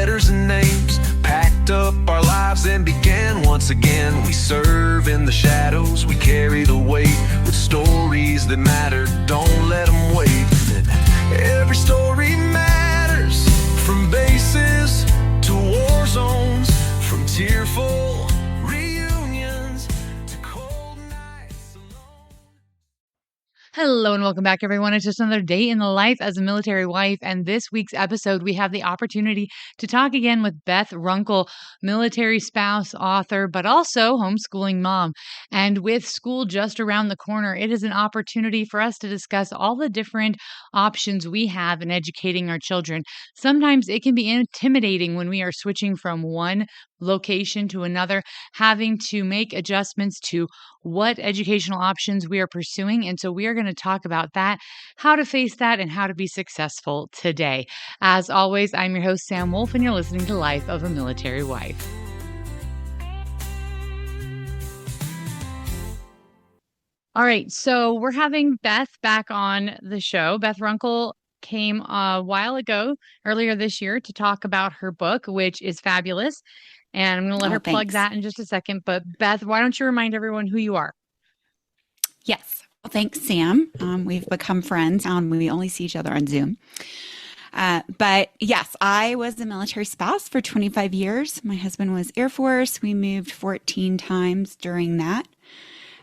letters and names, packed up our lives and began once again. We serve in the shadows, we carry the weight, with stories that matter, don't let them wait. Every story matters, from bases to war zones, from tearful reunions to cold nights alone. Hello and welcome back, everyone. It's just another day in the life as a military wife. And this week's episode, we have the opportunity to talk again with Beth Runckle, military spouse, author, but also homeschooling mom. And with school just around the corner, it is an opportunity for us to discuss all the different options we have in educating our children. Sometimes it can be intimidating when we are switching from one location to another, having to make adjustments to what educational options we are pursuing. And so we are going to talk about that, how to face that, and how to be successful today. As always, I'm your host, Sam Wolf, and you're listening to Life of a Military Wife. All right, so we're having Beth back on the show. Beth Runckle came a while ago, earlier this year, to talk about her book, which is fabulous. And I'm going to let her plug that in just a second. But Beth, why don't you remind everyone who you are? Yes. Well, thanks, Sam. We've become friends. We only see each other on Zoom. But yes, I was a military spouse for 25 years. My husband was Air Force. We moved 14 times during that.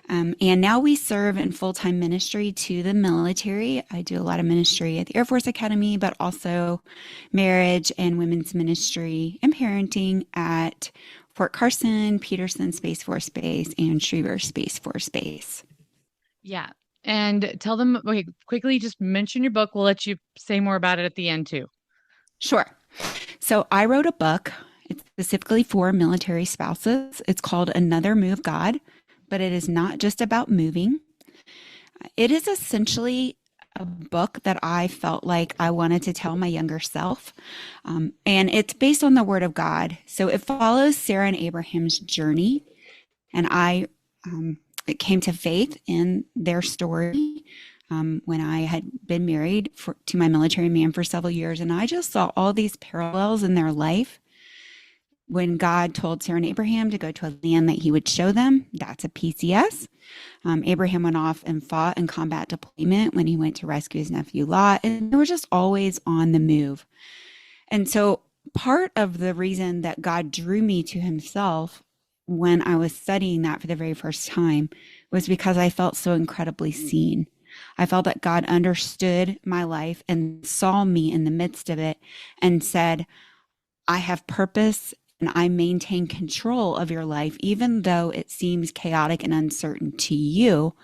And now we serve in full-time ministry to the military. I do a lot of ministry at the Air Force Academy, but also marriage and women's ministry and parenting at Fort Carson, Peterson Space Force Base, and Schriever Space Force Base. Yeah. And tell them, okay, quickly just mention your book. We'll let you say more about it at the end too. Sure. So I wrote a book. It's specifically for military spouses. It's called Another Move God, but it is not just about moving. It is essentially a book that I felt like I wanted to tell my younger self. And it's based on the Word of God. So it follows Sarah and Abraham's journey. And it came to faith in their story when I had been married to my military man for several years. And I just saw all these parallels in their life. When God told Sarah and Abraham to go to a land that he would show them, that's a PCS. Abraham went off and fought in combat deployment when he went to rescue his nephew Lot, and they were just always on the move. And so part of the reason that God drew me to himself when I was studying that for the very first time was because I felt so incredibly seen. I felt that God understood my life and saw me in the midst of it and said, I have purpose and I maintain control of your life, even though it seems chaotic and uncertain to you.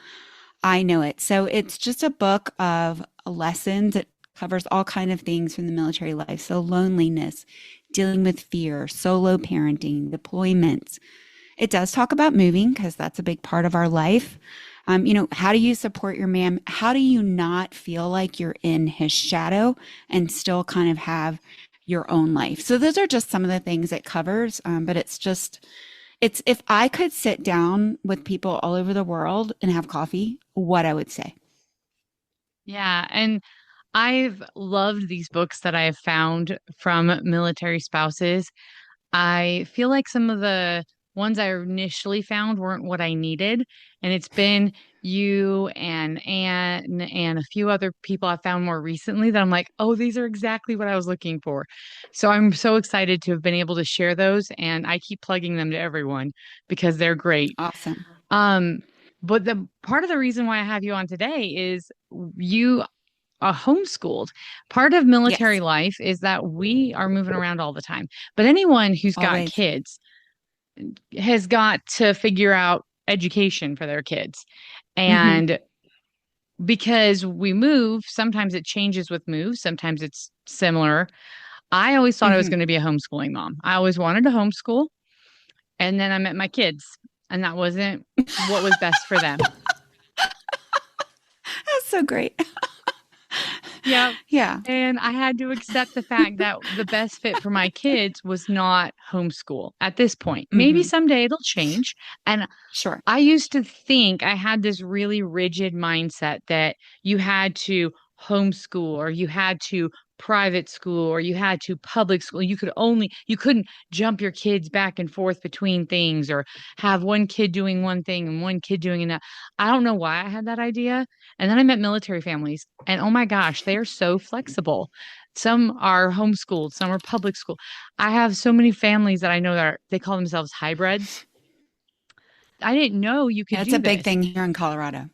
I know it. So it's just a book of lessons. It covers all kinds of things from the military life. So loneliness, dealing with fear, solo parenting, deployments. It does talk about moving because that's a big part of our life. How do you support your man? How do you not feel like you're in his shadow and still kind of have your own life? So those are just some of the things it covers. But it's if I could sit down with people all over the world and have coffee, what I would say. Yeah. And I've loved these books that I have found from military spouses. I feel like some of the ones I initially found weren't what I needed. And it's been you and Anne and a few other people I found more recently that I'm like, oh, these are exactly what I was looking for. So I'm so excited to have been able to share those. And I keep plugging them to everyone because they're great. Awesome. But the part of the reason why I have you on today is you are homeschooled. Part of military life is that we are moving around all the time. But anyone who's got kids has got to figure out education for their kids. And because we move, sometimes it changes with moves, sometimes it's similar. I always thought I was going to be a homeschooling mom. I always wanted to homeschool. And then I met my kids, and that wasn't what was best for them. That's so great. Yeah. Yeah. And I had to accept the fact that the best fit for my kids was not homeschool at this point. Maybe someday it'll change. And sure, I used to think I had this really rigid mindset that you had to homeschool or you had to private school or you had to public school, you couldn't jump your kids back and forth between things or have one kid doing one thing and one kid doing another. I don't know why I had that idea. And then I met military families, and oh my gosh, they are so flexible. Some are homeschooled, some are public school. I have so many families that I know they call themselves hybrids. I didn't know you could Yeah, it's a do big this. thing here in Colorado.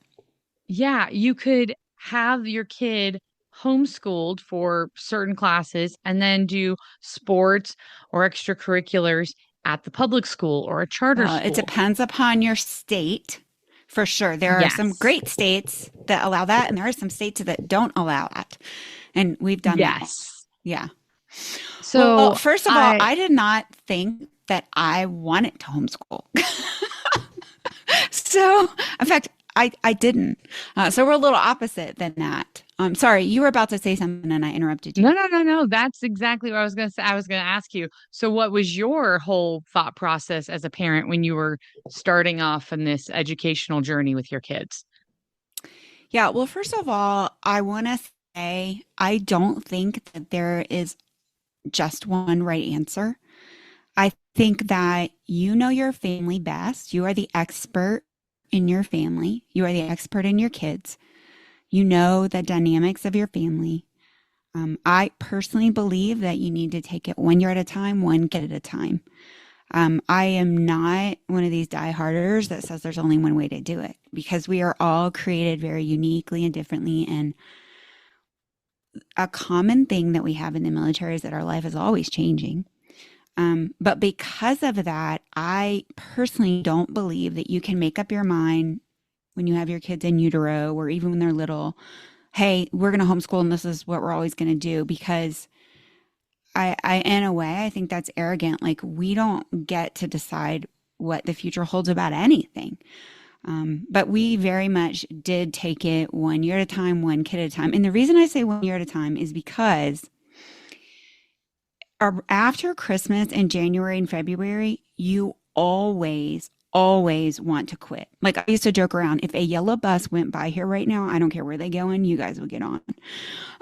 Yeah, you could have your kid homeschooled for certain classes and then do sports or extracurriculars at the public school or a charter Well, it school. depends upon your state for sure. There are some Yes. great states that allow that, and there are some states that don't allow that. And we've done that. Yes. Yeah. Well, So first of all, I I did not think that I wanted to homeschool. So, in fact, I didn't. So we're a little opposite than that. Sorry, you were about to say something and I interrupted you. no. That's exactly what I was going to say. I was going to ask you. So what was your whole thought process as a parent when you were starting off in this educational journey with your kids? Yeah, well, first of all, I want to say I don't think that there is just one right answer. I think that you know your family best. You are the expert in your family, you are the expert in your kids. You know the dynamics of your family. I personally believe that you need to take it one year at a time, one kid at a time. I am not one of these dieharders that says there's only one way to do it because we are all created very uniquely and differently. And a common thing that we have in the military is that our life is always changing. But because of that, I personally don't believe that you can make up your mind when you have your kids in utero or even when they're little, hey, we're going to homeschool and this is what we're always going to do because in a way, I think that's arrogant. Like we don't get to decide what the future holds about anything. But we very much did take it one year at a time, one kid at a time. And the reason I say one year at a time is because after Christmas in January and February, you always want to quit. Like I used to joke around, if a yellow bus went by here right now, I don't care where they going, you guys would get on.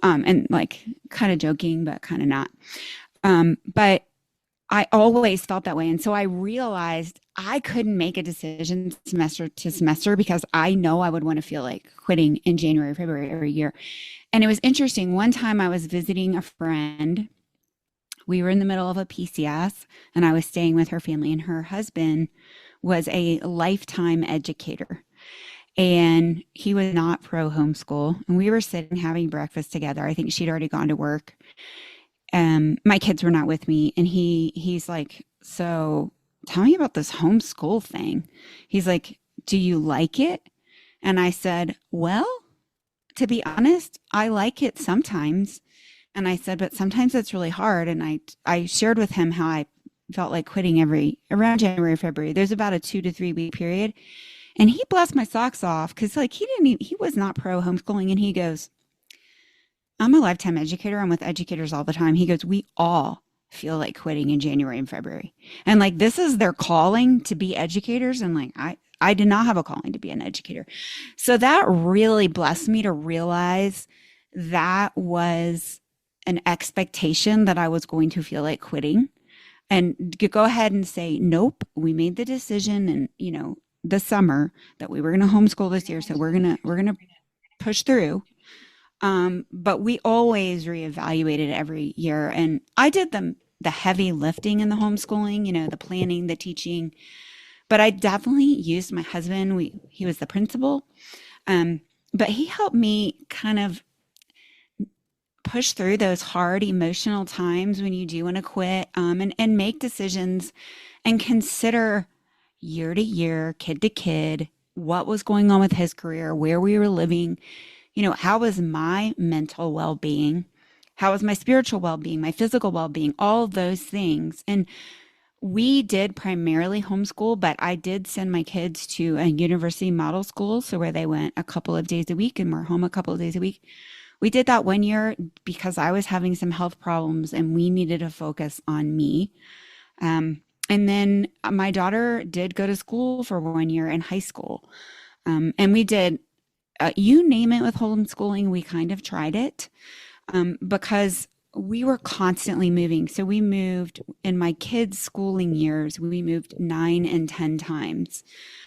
And like kind of joking, but kind of not. But I always felt that way. And so I realized I couldn't make a decision semester to semester because I know I would want to feel like quitting in January, February every year. And it was interesting. One time I was visiting a friend. We were in the middle of a PCS and I was staying with her family, and her husband was a lifetime educator and he was not pro homeschool. And we were sitting having breakfast together. I think she'd already gone to work. My kids were not with me. And he's like, so tell me about this homeschool thing. He's like, do you like it? And I said, well, to be honest, I like it sometimes. And I said, but sometimes it's really hard. And I shared with him how I felt like quitting around January, February. There's about a 2 to 3 week period. And he blessed my socks off because like he was not pro homeschooling. And he goes, I'm a lifetime educator. I'm with educators all the time. He goes, we all feel like quitting in January and February. And like, this is their calling to be educators. And like, I did not have a calling to be an educator. So that really blessed me to realize that was an expectation that I was going to feel like quitting, and go ahead and say, nope, we made the decision and, the summer that we were going to homeschool this year. So we're going to push through. But we always reevaluated every year. And I did the heavy lifting in the homeschooling, the planning, the teaching, but I definitely used my husband. He was the principal. But he helped me kind of push through those hard emotional times when you do want to quit, and make decisions and consider year to year, kid to kid, what was going on with his career, where we were living, how was my mental well-being, how was my spiritual well-being, my physical well-being, all of those things. And we did primarily homeschool, but I did send my kids to a university model school, so where they went a couple of days a week and were home a couple of days a week. We did that one year because I was having some health problems and we needed to focus on me. And then my daughter did go to school for 1 year in high school. And we did, you name it with homeschooling, we kind of tried it. because we were constantly moving. So we moved in my kids' schooling years, we moved 9 and 10 times.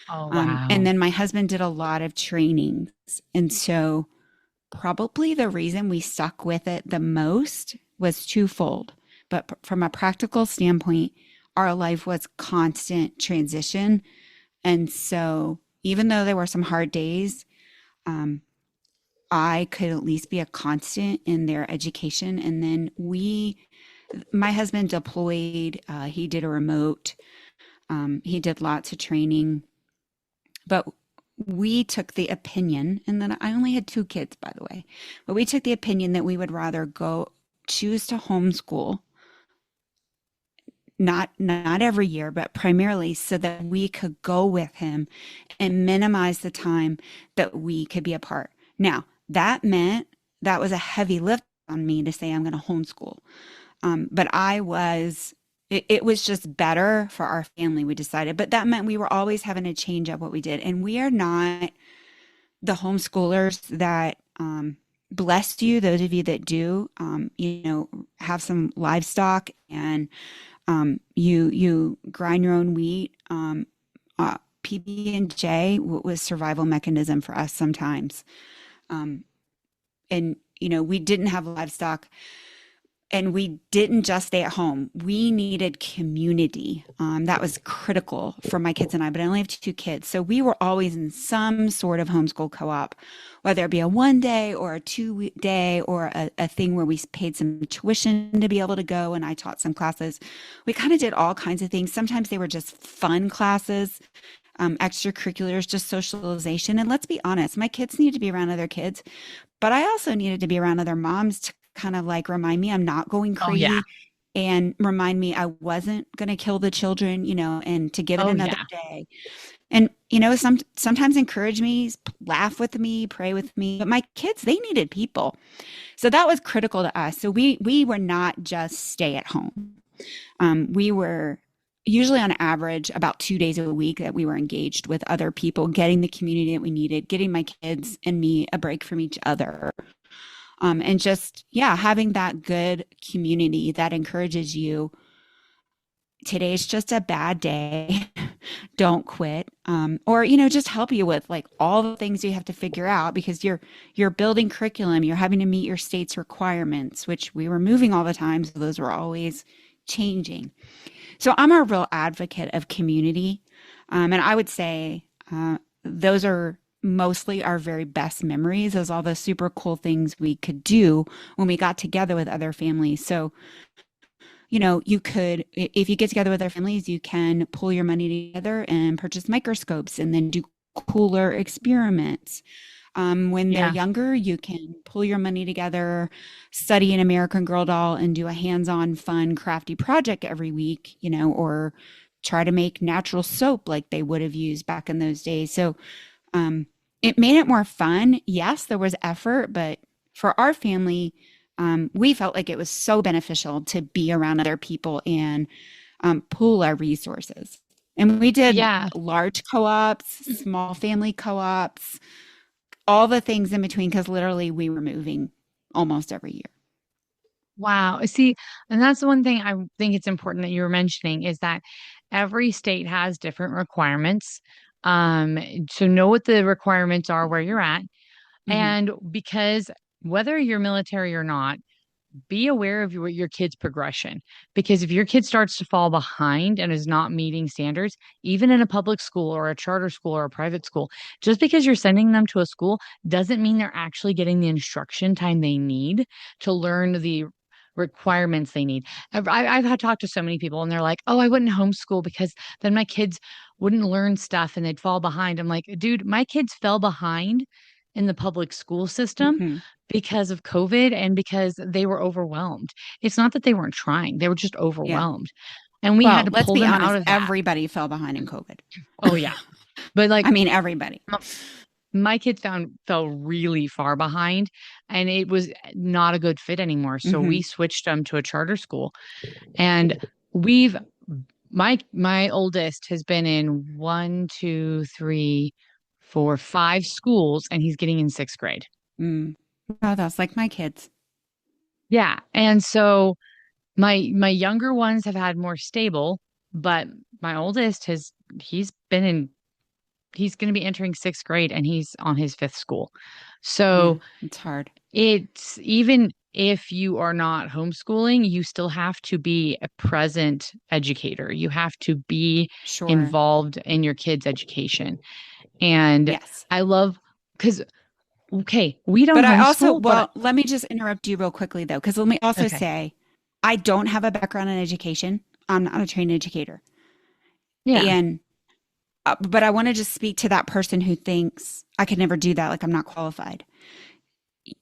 Oh, And wow. then my husband did a lot of trainings. And so probably the reason we stuck with it the most was twofold. But from a practical standpoint, our life was constant transition. And so even though there were some hard days, um, I could at least be a constant in their education. And then my husband deployed, he did a remote, he did lots of training, but we took the opinion, and then I only had 2 kids, by the way, but we took the opinion that we would rather choose to homeschool, not every year, but primarily so that we could go with him and minimize the time that we could be apart. Now, that meant that was a heavy lift on me to say I'm going to homeschool. But it was just better for our family, we decided. But that meant we were always having to change up what we did. And we are not the homeschoolers that, bless you, those of you that do, have some livestock and you grind your own wheat. PB&J was survival mechanism for us sometimes. Um, and we didn't have livestock, and we didn't just stay at home. We needed community. That was critical for my kids and I, but I only have 2 kids. So we were always in some sort of homeschool co-op, whether it be a 1 day or a 2 day or a thing where we paid some tuition to be able to go and I taught some classes. We kind of did all kinds of things. Sometimes they were just fun classes, extracurriculars, just socialization. And let's be honest, my kids needed to be around other kids, but I also needed to be around other moms to kind of like remind me I'm not going Oh, yeah. crazy and remind me I wasn't going to kill the children, and to give it Oh, another yeah. day. And, sometimes encourage me, laugh with me, pray with me. But my kids, they needed people. So that was critical to us. So we were not just stay at home. We were usually on average about 2 days a week that we were engaged with other people, getting the community that we needed, getting my kids and me a break from each other. And just, yeah, having that good community that encourages you. Today's just a bad day. Don't quit. Or, just help you with like all the things you have to figure out because you're building curriculum, you're having to meet your state's requirements, which we were moving all the time. So those were always changing. So I'm a real advocate of community. And I would say those are mostly our very best memories as all the super cool things we could do when we got together with other families. So, you could, if you get together with other families, you can pull your money together and purchase microscopes and then do cooler experiments. When they're Yeah. younger, you can pull your money together, study an American Girl doll, and do a hands-on, fun, crafty project every week, or try to make natural soap like they would have used back in those days. So, um, it made it more fun. Yes, there was effort, but for our family, we felt like it was so beneficial to be around other people and pool our resources. And we did Yeah. large co-ops, small family co-ops, all the things in between, because literally we were moving almost every year. Wow. See, and that's the one thing I think it's important that you were mentioning is that every state has different requirements. Um, so know what the requirements are where you're at. Hmm. And because whether you're military or not, be aware of your kid's progression because if your kid starts to fall behind and is not meeting standards, even in a public school or a charter school or a private school, just because you're sending them to a school doesn't mean they're actually getting the instruction time they need to learn the requirements they need. I've had talked to so many people and they're like, oh, I wouldn't homeschool because then my kids wouldn't learn stuff and they'd fall behind. I'm like, dude, my kids fell behind in the public school system Hmm. because of COVID and because they were overwhelmed. It's not that they weren't trying, they were just Yeah. overwhelmed. And we had Well, to let's pull be them out honest. of that. Everybody fell behind in COVID. Oh, yeah. But like I mean, everybody. m- my kids fell really far behind and it was not a good fit anymore. So we Hmm. switched them to a charter school. And we've my oldest has been in one, two, three, four, 5 schools, and he's getting in 6th grade. Mm. Oh, that's like my kids. Yeah. And so my younger ones have had more stable, but my oldest he's been in he's going to be entering sixth grade and he's on his fifth school. Yeah, So it's hard. it's even if you are not homeschooling, you still have to be a present educator. You have to be Sure. involved in your kids' education. And Yes. I love because, okay, we don't But I also, homeschool, but well, let me just interrupt you real quickly though, because let me also okay. say, I don't have a background in education. I'm not a trained educator. Yeah. And, but I want to just speak to that person who thinks I could never do that, like I'm not qualified.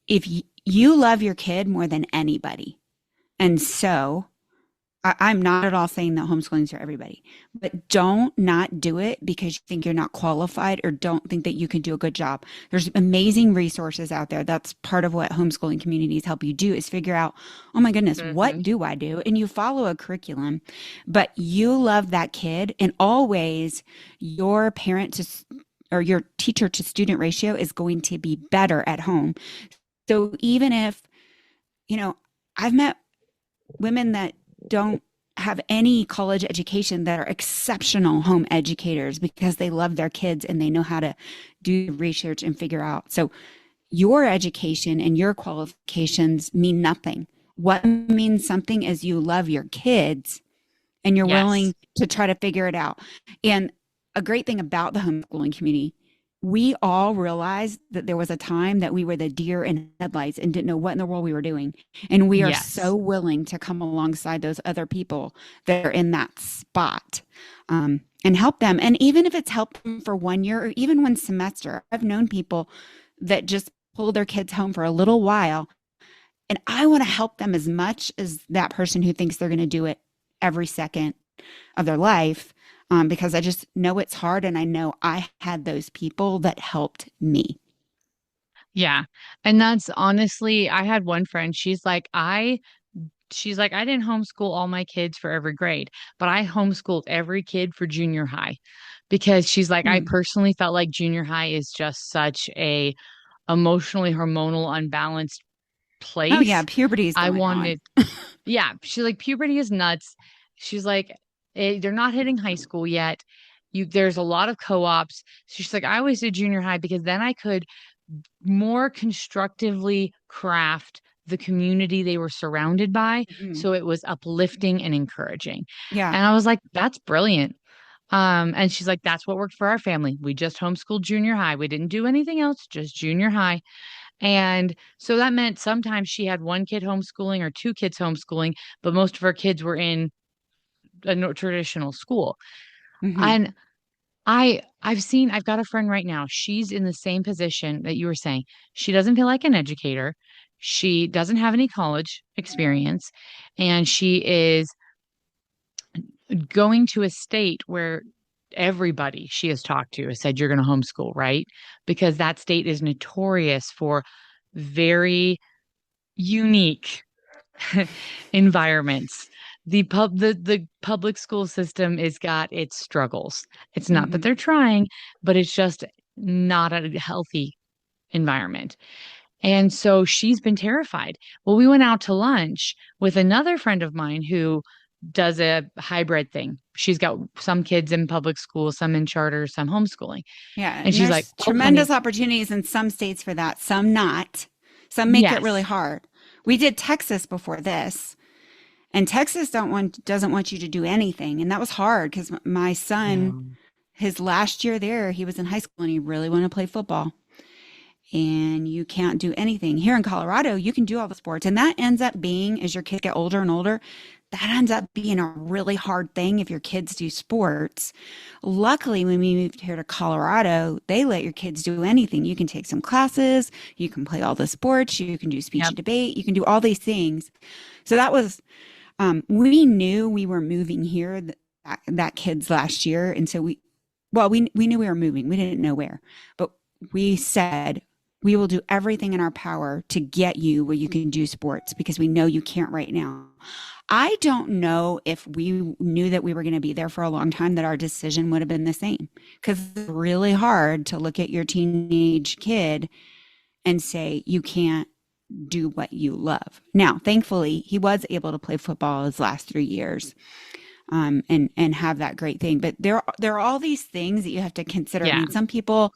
If you love your kid more than anybody, and so I'm not at all saying that homeschooling's for everybody, but don't not do it because you think you're not qualified or don't think that you can do a good job. There's amazing resources out there. That's part of what homeschooling communities help you do is figure out, oh my goodness, what Hmm. do I do? And you follow a curriculum, but you love that kid and always your parent to or your teacher to student ratio is going to be better at home. So even if, you know, I've met women that don't have any college education that are exceptional home educators because they love their kids and they know how to do research and figure out. So your education and your qualifications mean nothing. What means something is you love your kids and you're Yes. willing to try to figure it out. And a great thing about the homeschooling community, we all realized that there was a time that we were the deer in headlights and didn't know what in the world we were doing. And we are Yes. so willing to come alongside those other people that are in that spot and help them. And even if it's help them for 1 year or even 1 semester, I've known people that just pull their kids home for a little while. And I want to help them as much as that person who thinks they're going to do it every second of their life because I just know it's hard and I know I had those people that helped me. Yeah. And that's honestly, I had one friend, she's like, I didn't homeschool all my kids for every grade, but I homeschooled every kid for junior high because she's like, I Mm. personally felt like junior high is just such a emotionally hormonal unbalanced Oh, yeah, place. puberty is I going on. wanted, yeah, she's like, puberty is nuts. She's like, they're not hitting high school yet. There's a lot of co-ops. She's like, I always did junior high because then I could more constructively craft the community they were surrounded by. Mhm. So it was uplifting and encouraging. Yeah. And I was like, that's brilliant. And she's like, that's what worked for our family. We just homeschooled junior high. We didn't do anything else, just junior high. And so that meant sometimes she had one kid homeschooling or two kids homeschooling, but most of her kids were in a traditional school. Hmm. And I've got a friend right now. She's in the same position that you were saying. She doesn't feel like an educator. She doesn't have any college experience, and she is going to a state where everybody she has talked to has said you're going to homeschool, right? Because that state is notorious for very unique environments. The public school system is got its struggles. It's not that Hmm. they're trying, but it's just not a healthy environment. And so she's been terrified. Well, we went out to lunch with another friend of mine who does a hybrid thing. She's got some kids in public school, some in charter, some homeschooling. Yeah. And And she's like, there's "Oh, honey, tremendous opportunities in some states for that, some not. Some make it really yes." hard. We did Texas before this, and Texas doesn't want you to do anything. And that was hard because my son, No. his last year there, he was in high school and he really wanted to play football. And you can't do anything. Here in Colorado, you can do all the sports. And that ends up being, as your kids get older and older, that ends up being a really hard thing if your kids do sports. Luckily, when we moved here to Colorado, they let your kids do anything. You can take some classes, you can play all the sports, you can do speech Yep. and debate, you can do all these things. So that was, we knew we were moving here, that kids last year. And so we knew we were moving. We didn't know where, but we said, we will do everything in our power to get you where you can do sports because we know you can't right now. I don't know if we knew that we were going to be there for a long time that our decision would have been the same because it's really hard to look at your teenage kid and say, you can't do what you love. Now, thankfully, he was able to play football his last 3 years, and have that great thing. But there are all these things that you have to consider. I Yeah. mean, some people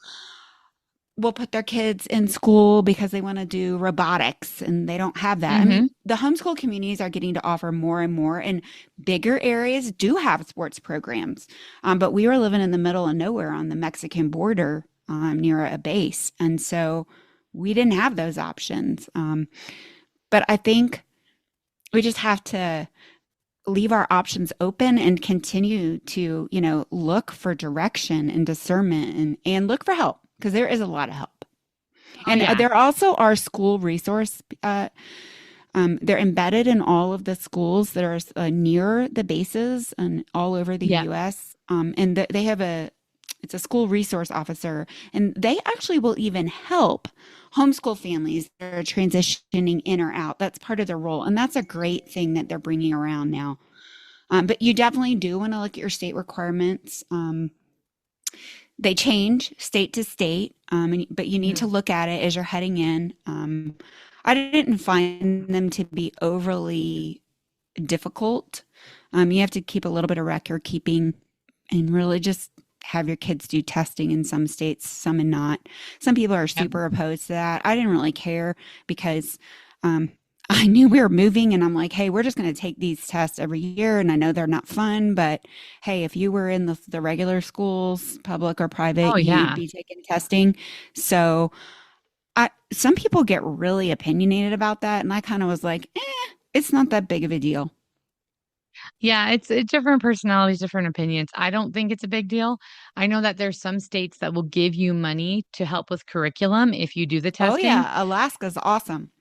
will put their kids in school because they want to do robotics and they don't have that. I mean, Hmm. the homeschool communities are getting to offer more and more, and bigger areas do have sports programs. But we were living in the middle of nowhere on the Mexican border, near a base. And so we didn't have those options. But I think we just have to leave our options open and continue to, look for direction and discernment, and look for help, because there is a lot of help. Oh, And yeah. there also are school resource. They're embedded in all of the schools that are near the bases and all over the Yeah. U.S. And they have it's a school resource officer, and they actually will even help homeschool families that are transitioning in or out. That's part of their role, and that's a great thing that they're bringing around now. But you definitely do want to look at your state requirements. They change state to state, but you need Mhm. to look at it as you're heading in. I didn't find them to be overly difficult. You have to keep a little bit of record keeping, and really just have your kids do testing in some states, some and not. Some people are Yep. super opposed to that. I didn't really care because um, I knew we were moving, and I'm like, hey, we're just going to take these tests every year. And I know they're not fun, but hey, if you were in the regular schools, public or Oh, private, you'd yeah. be taking testing. So some people get really opinionated about that. And I kind of was like, it's not that big of a deal. Yeah, it's different personalities, different opinions. I don't think it's a big deal. I know that there's some states that will give you money to help with curriculum if you do the Oh, testing. yeah. Alaska's awesome.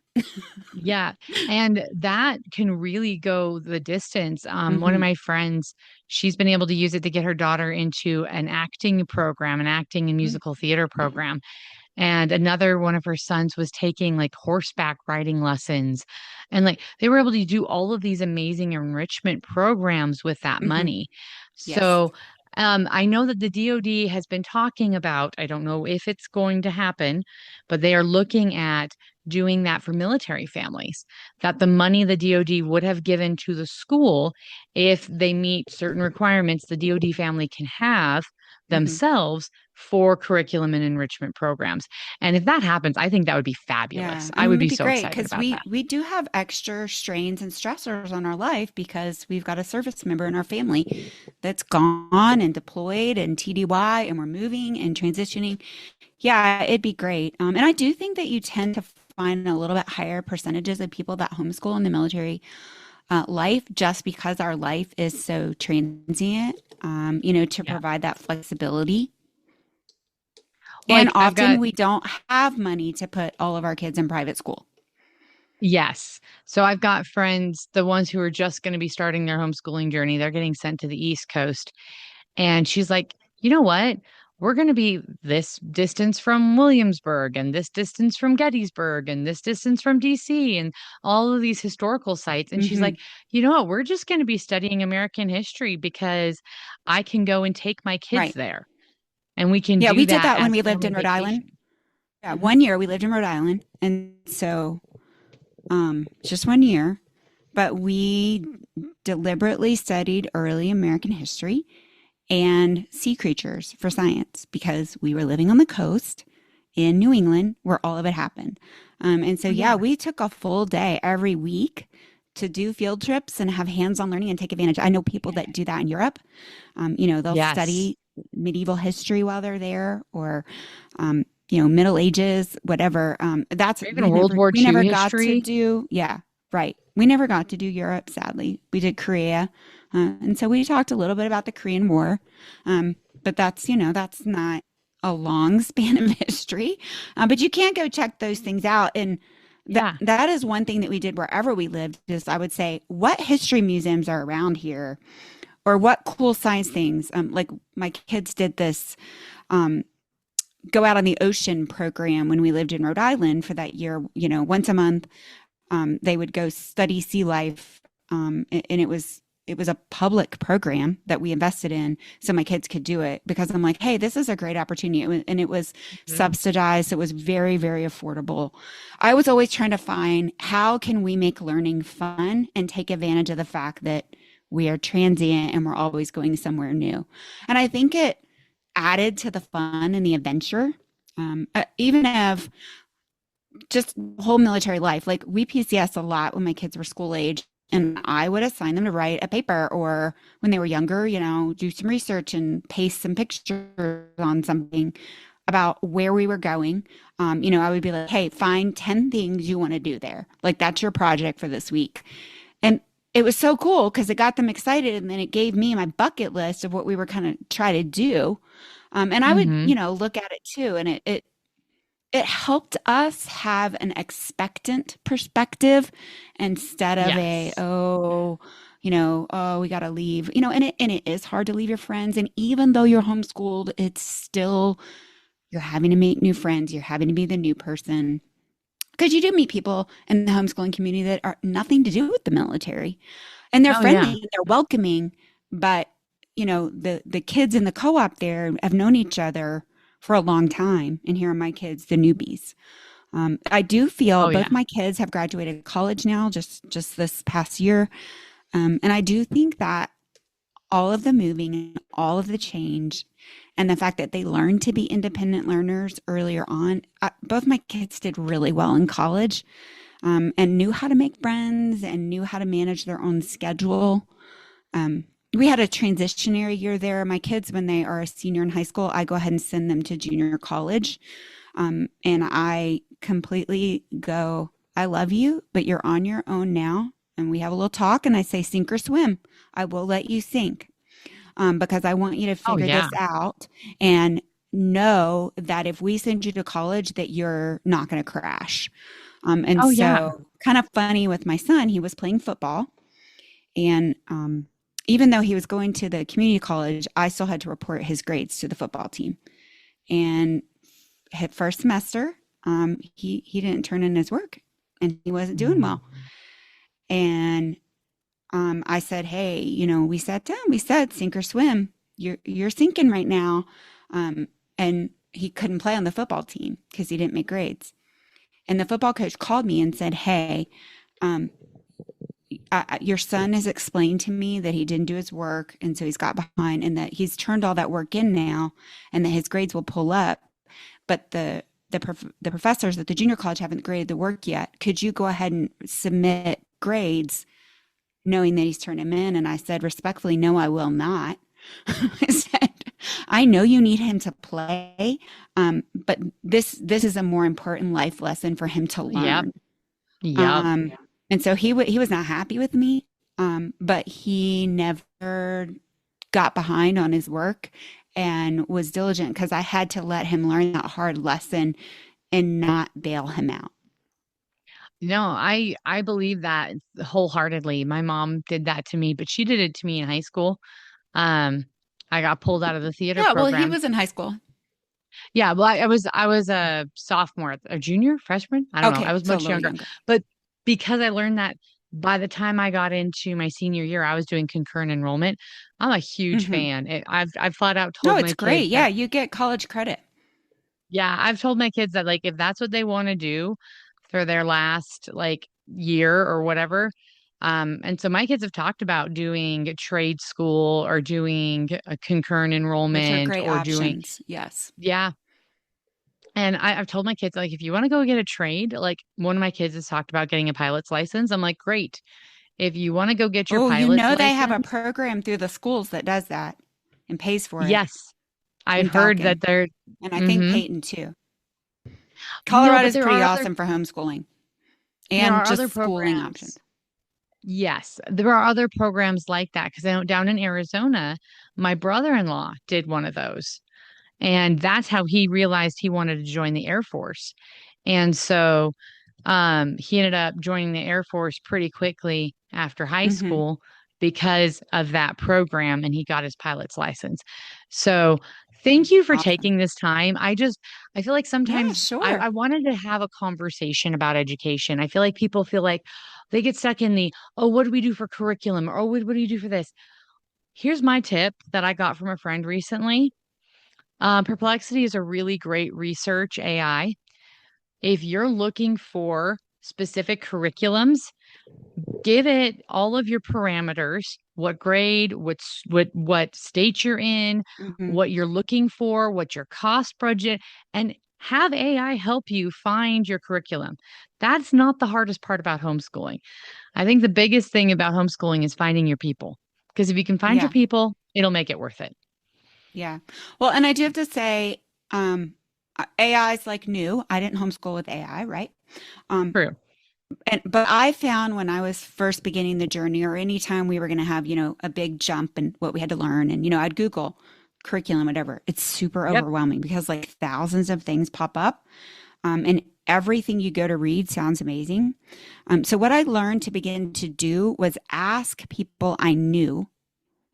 Yeah, and that can really go the distance. One of Hmm. my friends, she's been able to use it to get her daughter into an acting program, an acting and musical theater program. And another one of her sons was taking like horseback riding lessons. And like they were able to do all of these amazing enrichment programs with that Hmm. money. Yes. So I know that the DoD has been talking about, I don't know if it's going to happen, but they are looking at doing that for military families, that the money the DoD would have given to the school, if they meet certain requirements, the DoD family can have Hmm. themselves for curriculum and enrichment programs. And if that happens, I think that would be Yeah, fabulous. I I mean, would it'd be be so great excited because about that. we do have extra strains and stressors on our life because we've got a service member in our family that's gone and deployed and TDY, and we're moving and transitioning. Yeah, it'd be great. And I do think that you tend to find a little bit higher percentages of people that homeschool in the military life, just because our life is so transient, to Yeah. provide that flexibility. And Like I've often got, we don't have money to put all of our kids in private school. yes. So I've got friends, the ones who are just going to be starting their homeschooling journey, they're getting sent to the East Coast. And she's like, you know what? We're going to be this distance from Williamsburg and this distance from Gettysburg and this distance from DC and all of these historical sites. And she's Hmm. like, you know what? We're just going to be studying American history because I can go and take my kids Right. there and we can Yeah, do we did that that when as we lived family in Rhode Island. vacation. Yeah, Hmm. 1 year we lived in Rhode Island. And so just 1 year, but we deliberately studied early American history and sea creatures for science because we were living on the coast in New England where all of it happened. And so, Oh, yeah, yeah. we took a full day every week to do field trips and have hands-on learning and take advantage. I know people that do that in Europe. They'll Yes. study medieval history while they're there, or Middle Ages, whatever. That's Or even we World never War we II never got to history. do. Yeah, right. We never got to do Europe, sadly. We did Korea, and so we talked a little bit about the Korean War, um, but that's not a long span of history. But you can't go check those things out, and Yeah. that is one thing that we did wherever we lived. Is I would say, what history museums are around here, or what cool science things. Like my kids did this. Um, Go out on the ocean program when we lived in Rhode Island for that year, once a month. They would go study sea life. And it was it was a public program that we invested in so my kids could do it because I'm like, hey, this is a great opportunity. And it was Mhm. subsidized. It was very, very affordable. I was always trying to find how can we make learning fun and take advantage of the fact that we are transient and we're always going somewhere new. And I think it added to the fun and the adventure. Even of just whole military life. Like we PCS a lot when my kids were school age, and I would assign them to write a paper or when they were younger, do some research and paste some pictures on something about where we were going. I would be like, hey, find 10 things you want to do there. Like that's your project for this week. And it was so cool because it got them excited and then it gave me my bucket list of what we were kind of try to do. And I would, Mhm. look at it too. And it helped us have an expectant perspective instead of a, Yes. oh, we got to leave, and it is hard to leave your friends. And even though you're homeschooled, it's still, you're having to make new friends. You're having to be the new person because you do meet people in the homeschooling community that are nothing to do with the military and they're Oh friendly yeah. and they're welcoming, but the kids in the co-op there have known each other for a long time, and here are my kids, the newbies. I do feel Oh both yeah. my kids have graduated college now, just this past year, and I do think that all of the moving, all of the change, and the fact that they learned to be independent learners earlier on. Both my kids did really well in college, and knew how to make friends and knew how to manage their own schedule. Um, we had a transitionary year there. My kids, when they are a senior in high school, I go ahead and send them to junior college. And I completely go, I love you, but you're on your own now. And we have a little talk, and I say, sink or swim. I will let you sink because I want you to Oh figure yeah. this out and know that if we send you to college, that you're not going to crash. And Oh yeah. so, kind of funny with my son, he was playing football and even though he was going to the community college, I still had to report his grades to the football team. And his first semester, he didn't turn in his work, and he wasn't doing Mm. well. And I said, hey, we sat down. We said, sink or swim. You're sinking right now. And he couldn't play on the football team because he didn't make grades. And the football coach called me and said, hey, um, your son has explained to me that he didn't do his work and so he's got behind and that he's turned all that work in now and that his grades will pull up, but the professors at the junior college haven't graded the work yet. Could you go ahead and submit grades knowing that he's turned them in? And I said respectfully, no, I will not. I said, I know you need him to play, but this is a more important life lesson for him to Yep. learn. Yep. Um, and so he was not happy with me, but he never got behind on his work and was diligent because I had to let him learn that hard lesson and not bail him out. No, I believe that wholeheartedly. My mom did that to me, but she did it to me in high school. Um, I got pulled out of the theater Yeah, well, he program. was in high school. Yeah, well, I was a sophomore, a junior, freshman. I don't know. I Okay, was so a much little younger, younger. but because I learned that by the time I got into my senior year, I was doing concurrent enrollment. I'm a huge Hmm. fan. I've flat out No, told it's my kids great. Yeah, that you get college credit. yeah, I've told my kids that like if that's what they want to do for their last like year or whatever. And so my kids have talked about doing trade school or doing a concurrent Which are enrollment great or doing, options. Yes. yeah. And I've told my kids, like, if you want to go get a trade, like one of my kids has talked about getting a pilot's license. I'm like, great. If you want to go get your Oh, pilot's they have a license, program through the schools that does that and pays for it yes, I in heard that Falcon. they're, And I think mm-hmm. Peyton too. No, but Colorado's pretty awesome for homeschooling there and are other just schooling options. programs. Yes, there are other programs like that because I know down in Arizona, my brother-in-law did one of those. And that's how he realized he wanted to join the Air Force. And so he ended up joining the Air Force pretty quickly after high Hmm. school because of that program, and he got his pilot's license. So thank you for Awesome. taking this time. I feel like Yeah, sometimes sure. I wanted to have a conversation about education. I feel like people feel like, they get stuck in the, oh, what do we do for curriculum? Or, oh, what do you do for this? Here's my tip that I got from a friend recently. Perplexity is a really great research AI. If you're looking for specific curriculums, give it all of your parameters, what grade, what state you're in, Hmm. what you're looking for, what your cost budget, and have AI help you find your curriculum. That's not the hardest part about homeschooling. I think the biggest thing about homeschooling is finding your people. Because if you can find your Yeah. people, it'll make it worth it. Yeah. Well, and I do have to say, AI is like new. I didn't homeschool with AI, right? Um, True. but I found when I was first beginning the journey, or anytime we were going to have, a big jump in what we had to learn, and I'd Google curriculum, whatever. It's super Yep. overwhelming because like thousands of things pop up, and everything you go to read sounds amazing. So what I learned to begin to do was ask people I knew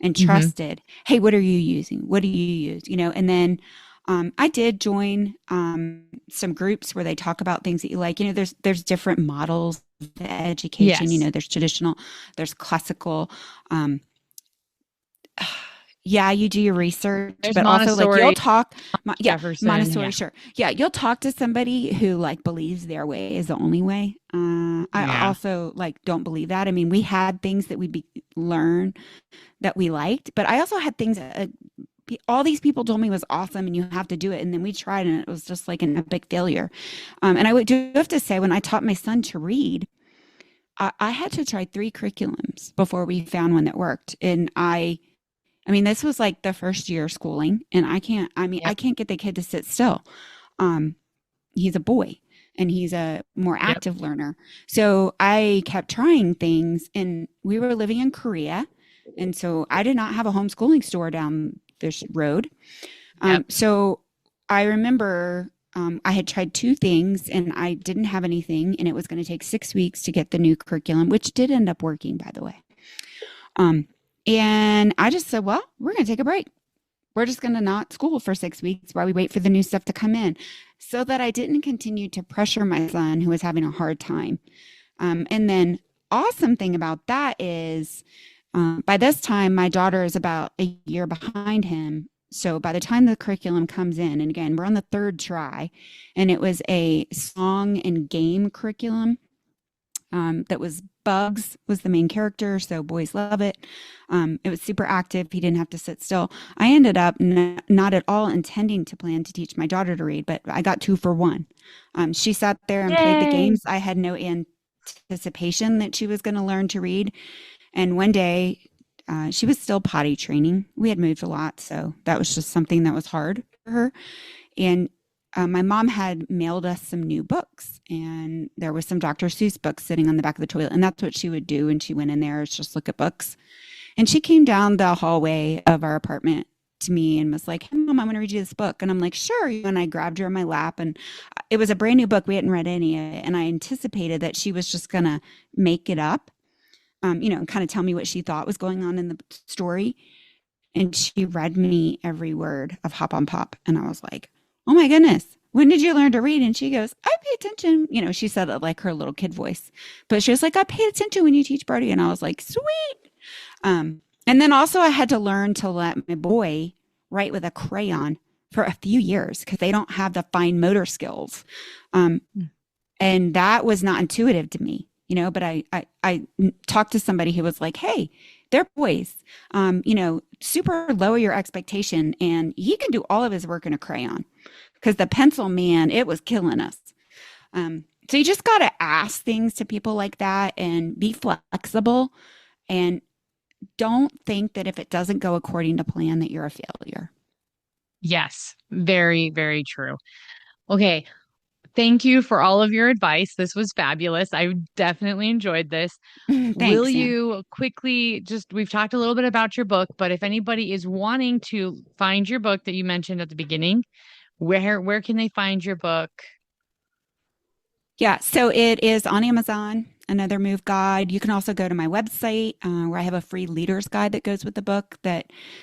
and Hmm. trusted, hey, what are you using? What do you use? And then I did join some groups where they talk about things that you like. There's different models of education. Yes. There's traditional, there's classical. Um, yeah, you do your research, There's but also like you'll Montessori, talk, yeah, Jefferson. Montessori, Yeah. sure. Yeah, you'll talk to somebody who like believes their way is the only way. I Yeah. also like don't believe that. I mean, we had things that learn that we liked, but I also had things all these people told me was awesome and you have to do it. And then we tried and it was just like an epic failure. And I would do have to say, when I taught my son to read, I had to try 3 curriculums before we found one that worked. And I mean, this was like the first year of schooling, and I Yep. can't get the kid to sit still. Um, he's a boy and he's a more Yep. active learner. So I kept trying things, and we were living in Korea. And so I did not have a homeschooling store down this road. Yep. So I remember I had tried 2 things and I didn't have anything, and it was going to take 6 weeks to get the new curriculum, which did end up working, by the way. Um, and I just said, well, we're going to take a break. We're just going to not school for 6 weeks while we wait for the new stuff to come in, so that I didn't continue to pressure my son who was having a hard time. And then, awesome thing about that is by this time, my daughter is about a year behind him. So by the time the curriculum comes in, and again, we're on the third try, and it was a song and game curriculum that was Bugs was the main character, so boys love it. It was super active. He didn't have to sit still. I ended up not at all intending to plan to teach my daughter to read, but I got 2 for 1. She sat there and played the Yay. games. I had no anticipation that she was going to learn to read. And one day, she was still potty training. We had moved a lot, so that was just something that was hard for her. And my mom had mailed us some new books, and there was some Dr. Seuss books sitting on the back of the toilet. And that's what she would do when she went in there, is just look at books. And she came down the hallway of our apartment to me and was like, hey, Mom, I'm going to read you this book. And I'm like, sure. And I grabbed her in my lap, and it was a brand new book. We hadn't read any of it. And I anticipated that she was just going to make it up, and kind of tell me what she thought was going on in the story. And she read me every word of Hop on Pop. And I was like, oh my goodness, when did you learn to read? And she goes, I pay attention. She said it like her little kid voice, but she was like, I paid attention when you teach Birdie. And I was like, sweet. And then also I had to learn to let my boy write with a crayon for a few years because they don't have the fine motor skills. Mm. And that was not intuitive to me, but I talked to somebody who was like, hey, they're boys, super lower your expectation. And he can do all of his work in a crayon, because the pencil, man, it was killing us. So you just got to ask things to people like that and be flexible, and don't think that if it doesn't go according to plan that you're a failure. Yes. Very, very true. Okay. Thank you for all of your advice. This was fabulous. I definitely enjoyed this. Will Thanks, Sam. you quickly we've talked a little bit about your book, but if anybody is wanting to find your book that you mentioned at the beginning, where can they find your book? Yeah, so it is on Amazon, Another Move Guide. You can also go to my website where I have a free leader's guide that goes with the book,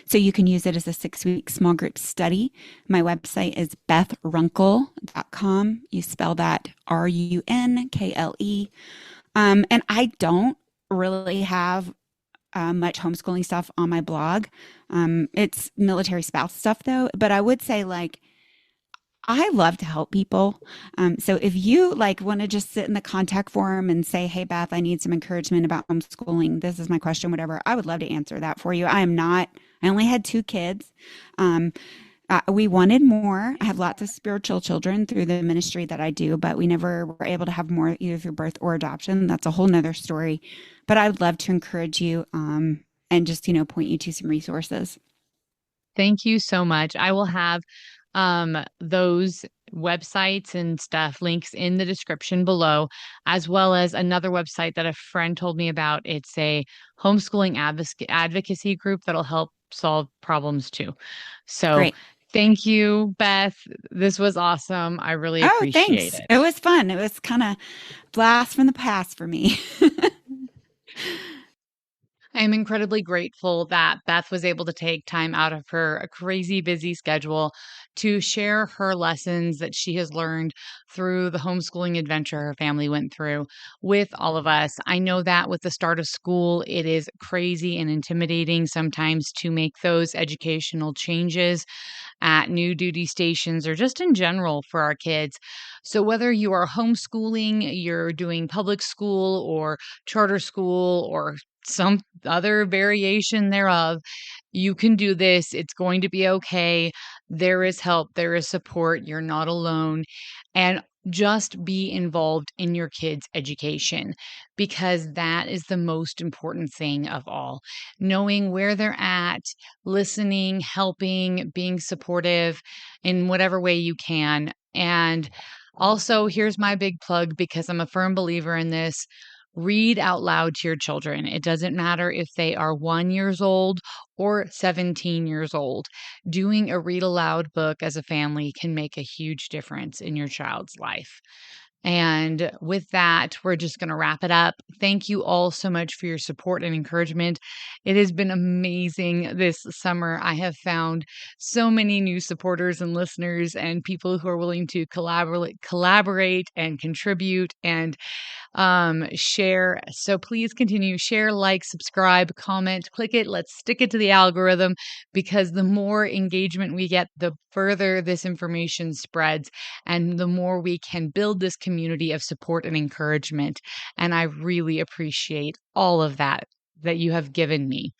so you can use it as a 6-week small group study. My website is bethrunckle.com. You spell that Runkle. And I don't really have much homeschooling stuff on my blog. It's military spouse stuff though, but I would say like I love to help people. So if you like want to just sit in the contact form and say, "Hey Beth, I need some encouragement about homeschooling. This is my question," whatever, I would love to answer that for you. I only had 2 kids. We wanted more. I have lots of spiritual children through the ministry that I do, but we never were able to have more either through birth or adoption. That's a whole nother story. But I would love to encourage you and just, point you to some resources. Thank you so much. I will have those websites and stuff links in the description below, as well as another website that a friend told me about. It's a homeschooling advocacy group that'll help solve problems too. So Great. thank you, Beth. This was awesome. I really Oh, appreciate thanks. it. It was fun. It was kind of blast from the past for me. I am incredibly grateful that Beth was able to take time out of her crazy busy schedule to share her lessons that she has learned through the homeschooling adventure her family went through with all of us. I know that with the start of school, it is crazy and intimidating sometimes to make those educational changes at new duty stations or just in general for our kids. So, whether you are homeschooling, you're doing public school or charter school or some other variation thereof, you can do this. It's going to be okay. There is help, there is support. You're not alone. And just be involved in your kids' education because that is the most important thing of all. Knowing where they're at, listening, helping, being supportive in whatever way you can. And also, here's my big plug because I'm a firm believer in this. Read out loud to your children. It doesn't matter if they are 1 year old or 17 years old. Doing a read aloud book as a family can make a huge difference in your child's life. And with that, we're just going to wrap it up. Thank you all so much for your support and encouragement. It has been amazing this summer. I have found so many new supporters and listeners and people who are willing to collaborate and contribute and share. So please continue, share, like, subscribe, comment, click it. Let's stick it to the algorithm because the more engagement we get, the further this information spreads and the more we can build this community of support and encouragement. And I really appreciate all of that you have given me.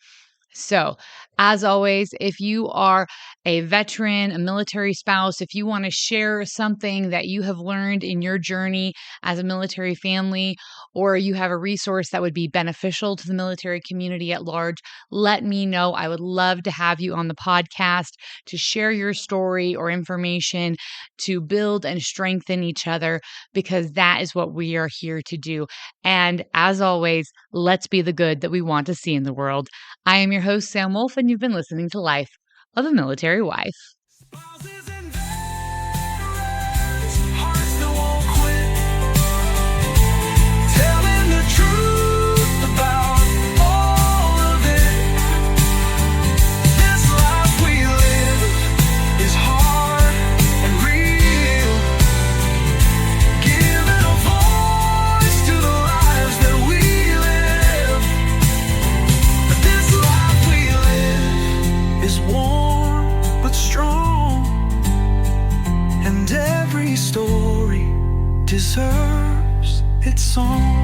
So, as always, if you are a veteran, a military spouse, if you want to share something that you have learned in your journey as a military family, or you have a resource that would be beneficial to the military community at large, let me know. I would love to have you on the podcast to share your story or information to build and strengthen each other because that is what we are here to do. And as always, let's be the good that we want to see in the world. I am your host, Sam Wolf, and you've been listening to Life of a Military Wife. Spouses and veterans, hearts that won't quit, telling the truth about all of it. This life we live is hard and real, giving a voice to the lives that we live. This life we live is warm but strong, and every story deserves its song.